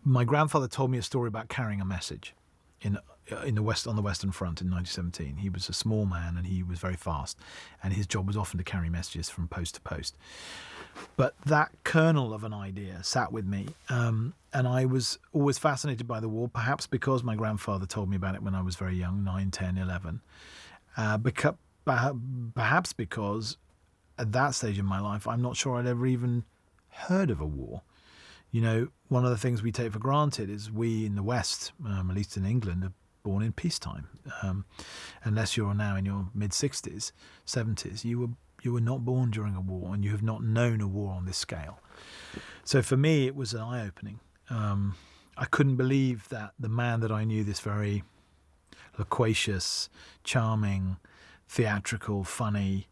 My grandfather told me a story about carrying a message on the Western Front in 1917. He was a small man and he was very fast, and his job was often to carry messages from post to post. But that kernel of an idea sat with me, and I was always fascinated by the war, perhaps because my grandfather told me about it when I was very young, 9, 10, 11. Perhaps because at that stage in my life, I'm not sure I'd ever even heard of a war. You know, one of the things we take for granted is we in the West, at least in England, are born in peacetime. Unless you're now in your mid-60s, 70s, you were not born during a war, and you have not known a war on this scale. So for me, it was an eye-opening. I couldn't believe that the man that I knew, this very loquacious, charming, theatrical, funny,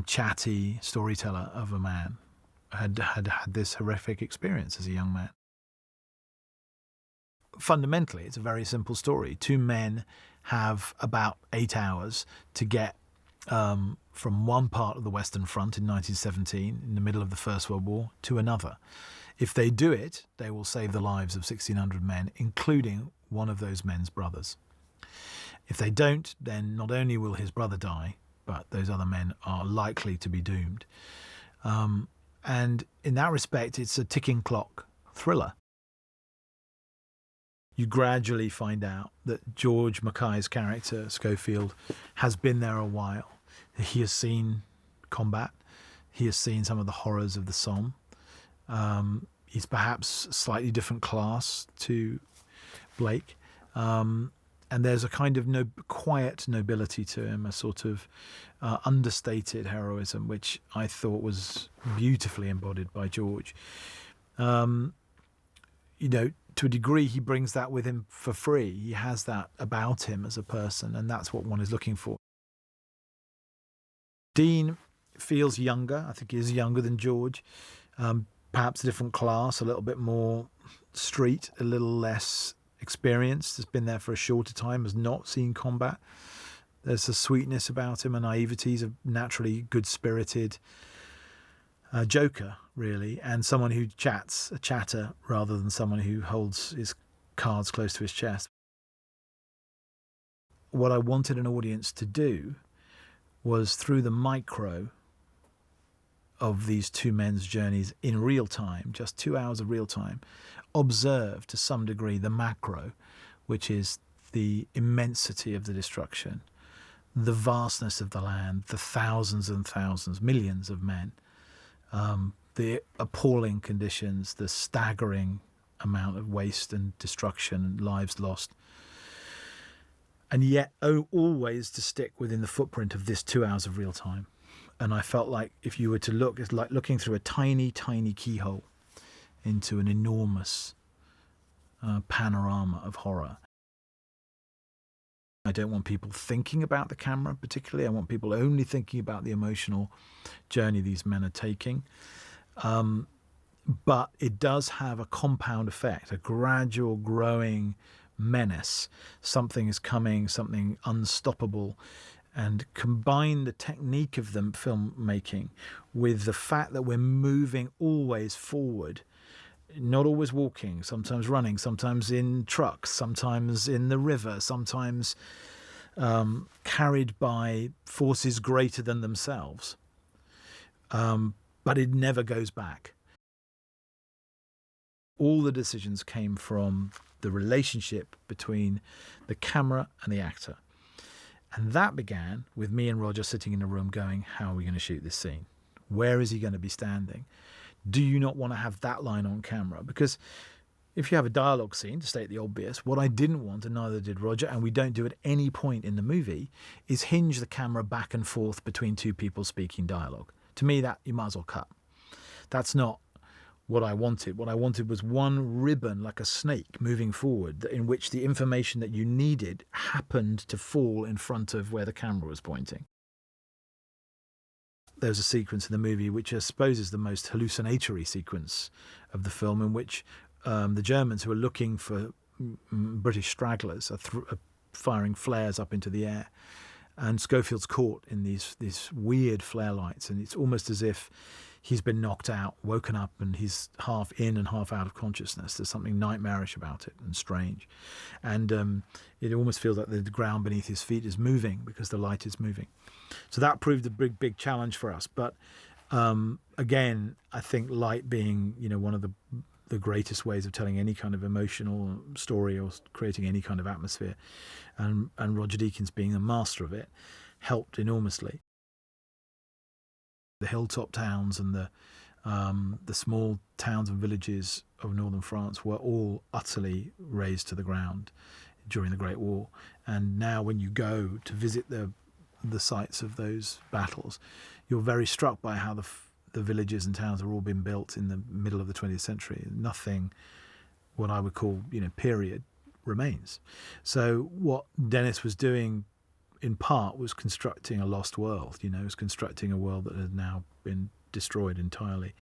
chatty storyteller of a man, had this horrific experience as a young man. Fundamentally, it's a very simple story. Two men have about 8 hours to get from one part of the Western Front in 1917, in the middle of the First World War, to another. If they do it, they will save the lives of 1,600 men, including one of those men's brothers. If they don't, then not only will his brother die, but those other men are likely to be doomed. And in that respect, it's a ticking clock thriller. You gradually find out that George Mackay's character, Schofield, has been there a while. He has seen combat. He has seen some of the horrors of the Somme. He's perhaps a slightly different class to Blake. And there's a kind of quiet nobility to him, a sort of understated heroism, which I thought was beautifully embodied by George. You know, to a degree, he brings that with him for free. He has that about him as a person, and that's what one is looking for. Dean feels younger. I think he is younger than George. Perhaps a different class, a little bit more street, a little less experienced, has been there for a shorter time, has not seen combat. There's a sweetness about him, a naivety. He's a naturally good-spirited joker, really, and someone who chats, a chatter, rather than someone who holds his cards close to his chest. What I wanted an audience to do was, through the micro of these two men's journeys in real time, just 2 hours of real time, observe to some degree the macro, which is the immensity of the destruction, the vastness of the land, the thousands and thousands, millions of men, the appalling conditions, the staggering amount of waste and destruction and lives lost. And yet always to stick within the footprint of this 2 hours of real time. And I felt like if you were to look, it's like looking through a tiny, tiny keyhole into an enormous panorama of horror. I don't want people thinking about the camera particularly. I want people only thinking about the emotional journey these men are taking. But it does have a compound effect, a gradual growing menace. Something is coming, something unstoppable. And combine the technique of the filmmaking with the fact that we're moving always forward, not always walking, sometimes running, sometimes in trucks, sometimes in the river, sometimes carried by forces greater than themselves. But it never goes back. All the decisions came from the relationship between the camera and the actor. And that began with me and Roger sitting in a room going, how are we going to shoot this scene? Where is he going to be standing? Do you not want to have that line on camera? Because if you have a dialogue scene, to state the obvious, what I didn't want, and neither did Roger, and we don't do at any point in the movie, is hinge the camera back and forth between two people speaking dialogue. To me, that you might as well cut. That's not what I wanted. What I wanted was one ribbon, like a snake, moving forward, in which the information that you needed happened to fall in front of where the camera was pointing. There's a sequence in the movie which I suppose is the most hallucinatory sequence of the film, in which the Germans, who are looking for British stragglers, are firing flares up into the air. And Schofield's caught in these weird flare lights, and it's almost as if he's been knocked out, woken up, and he's half in and half out of consciousness. There's something nightmarish about it and strange. And it almost feels like the ground beneath his feet is moving because the light is moving. So that proved a big challenge for us. But again, I think light being, one of the greatest ways of telling any kind of emotional story or creating any kind of atmosphere, and Roger Deakins being a master of it, helped enormously. The hilltop towns and the small towns and villages of northern France were all utterly razed to the ground during the Great War. And now when you go to visit the sites of those battles, you're very struck by how the villages and towns have all been built in the middle of the 20th century. Nothing, what I would call, period, remains. So what Dennis was doing in part was constructing a lost world, was constructing a world that had now been destroyed entirely.